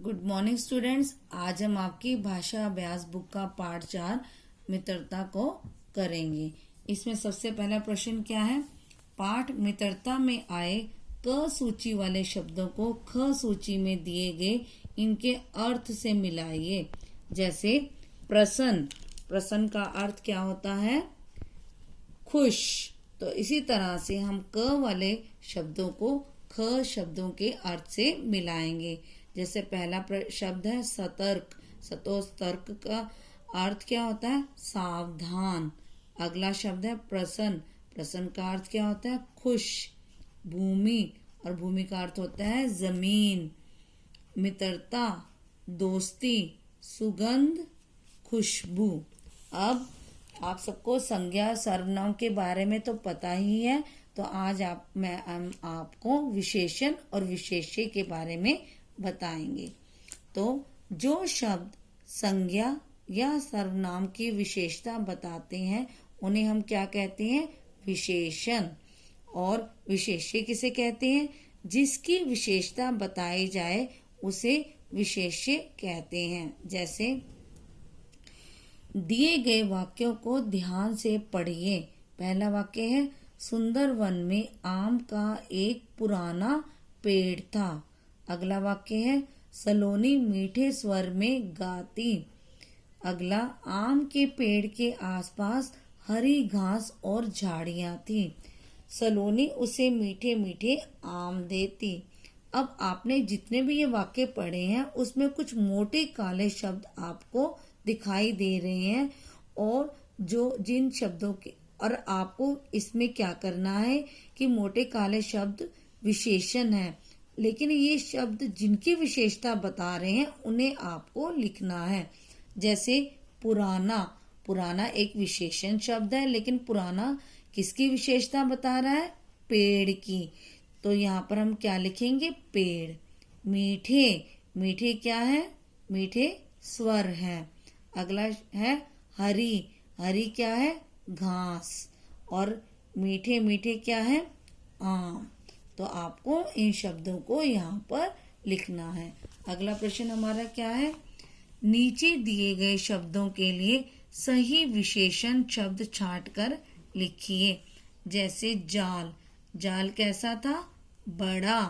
Good morning students. आज हम आपकी भाषा अभ्यास बुक का पाठ 4 मित्रता को करेंगे। इसमें सबसे पहला प्रश्न क्या है? पाठ मित्रता में आए क सूची वाले शब्दों को ख सूची में दिए गए इनके अर्थ से मिलाइए। जैसे प्रसन्न, प्रसन्न का अर्थ क्या होता है? खुश। तो इसी तरह से हम क वाले शब्दों को ख शब्दों के अर्थ से मिलाएंगे। जैसे पहला शब्द है सतर्क। सतर्क का अर्थ क्या होता है? सावधान। अगला शब्द है प्रसन्न। प्रसन्न का अर्थ क्या होता है? खुश। भूमि, और भूमि का अर्थ होता है जमीन। मित्रता, दोस्ती, सुगंध, खुशबू। अब आप सबको संज्ञा सर्वनाम के बारे में तो पता ही है, तो आज हम आपको विशेषण और विशेष्य के बारे में बताएंगे। तो जो शब्द संज्ञा या सर्वनाम की विशेषता बताते हैं उन्हें हम क्या कहते हैं? विशेषण। और विशेष्य किसे कहते हैं? जिसकी विशेषता बताई जाए उसे विशेष्य कहते हैं। जैसे दिए गए वाक्यों को ध्यान से पढ़िए। पहला वाक्य है सुंदर वन में आम का एक पुराना पेड़ था। अगला वाक्य है सलोनी मीठे स्वर में गाती। अगला आम के पेड़ के आसपास हरी घास और झाड़ियां थी। सलोनी उसे मीठे मीठे आम देती। अब आपने जितने भी ये वाक्य पढ़े हैं उसमें कुछ मोटे काले शब्द आपको दिखाई दे रहे हैं, और जो जिन शब्दों के और आपको इसमें क्या करना है कि मोटे काले शब्द विशेषण है, लेकिन ये शब्द जिनकी विशेषता बता रहे हैं उन्हें आपको लिखना है। जैसे पुराना, पुराना एक विशेषण शब्द है, लेकिन पुराना किसकी विशेषता बता रहा है? पेड़ की। तो यहाँ पर हम क्या लिखेंगे? पेड़। मीठे, मीठे क्या है? मीठे स्वर है। अगला है हरी, हरी क्या है? घास। और मीठे मीठे क्या है? आम। तो आपको इन शब्दों को यहाँ पर लिखना है। अगला प्रश्न हमारा क्या है? नीचे दिए गए शब्दों के लिए सही विशेषण शब्द छांटकर लिखिए। जैसे जाल, जाल कैसा था? बड़ा।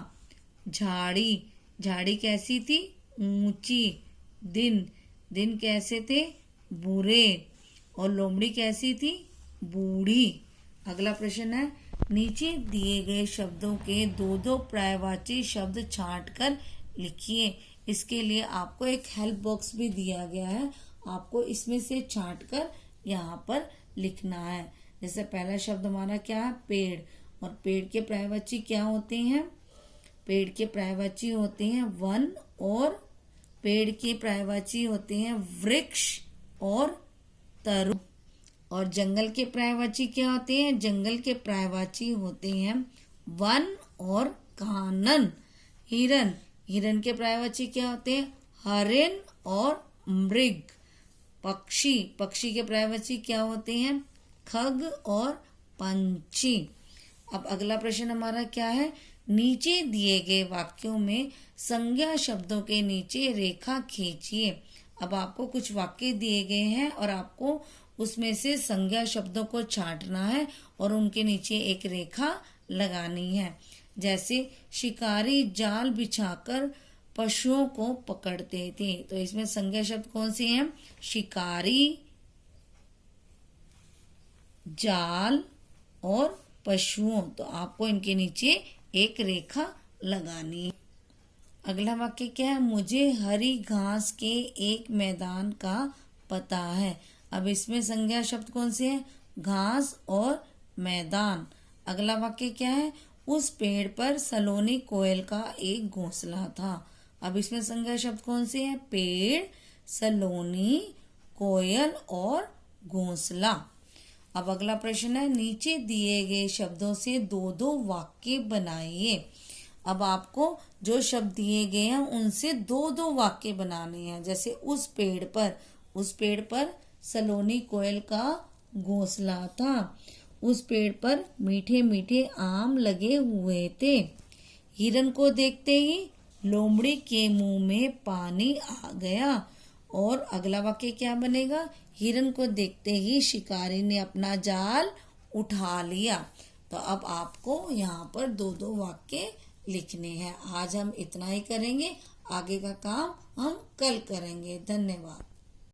झाड़ी, झाड़ी कैसी थी? ऊंची। दिन, दिन कैसे थे? बुरे। और लोमड़ी कैसी थी? बूढ़ी। अगला प्रश्न है नीचे दिए गए शब्दों के दो दो पर्यायवाची शब्द छांटकर लिखिए। इसके लिए आपको एक हेल्प बॉक्स भी दिया गया है, आपको इसमें से छांटकर यहाँ पर लिखना है। जैसे पहला शब्द हमारा क्या है? पेड़। और पेड़ के पर्यायवाची क्या होते हैं? पेड़ के पर्यायवाची होते हैं वन, और पेड़ के पर्यायवाची होते हैं वृक्ष और तरु। और जंगल के पर्यायवाची क्या होते हैं? जंगल के पर्यायवाची होते हैं वन और कानन। हिरन, हिरन के पर्यायवाची क्या होते हैं? हरिण और मृग। पक्षी, पक्षी के पर्यायवाची क्या होते हैं? खग और पंछी। अब अगला प्रश्न हमारा क्या है? नीचे दिए गए वाक्यों में संज्ञा शब्दों के नीचे रेखा खींचिए। अब आपको कुछ वाक्य दिए गए हैं और आपको उसमें से संज्ञा शब्दों को छांटना है और उनके नीचे एक रेखा लगानी है। जैसे शिकारी जाल बिछाकर पशुओं को पकड़ते थे। तो इसमें संज्ञा शब्द कौन से हैं? शिकारी, जाल और पशुओं। तो आपको इनके नीचे एक रेखा लगानी है। अगला वाक्य क्या है? मुझे हरी घास के एक मैदान का पता है। अब इसमें संज्ञा शब्द कौन से हैं? घास और मैदान। अगला वाक्य क्या है? उस पेड़ पर सलोनी कोयल का एक घोंसला था। अब इसमें संज्ञा शब्द कौन से हैं? पेड़, सलोनी, कोयल और घोंसला। अब अगला प्रश्न है नीचे दिए गए शब्दों से दो दो वाक्य बनाइए। अब आपको जो शब्द दिए गए हैं उनसे दो दो वाक्य बनाने हैं। जैसे उस पेड़ पर, उस पेड़ पर सलोनी कोयल का घोंसला था। उस पेड़ पर मीठे मीठे आम लगे हुए थे। हिरन को देखते ही लोमड़ी के मुंह में पानी आ गया। और अगला वाक्य क्या बनेगा? हिरन को देखते ही शिकारी ने अपना जाल उठा लिया। तो अब आपको यहाँ पर दो दो वाक्य लिखने हैं। आज हम इतना ही करेंगे, आगे का काम हम कल करेंगे। धन्यवाद।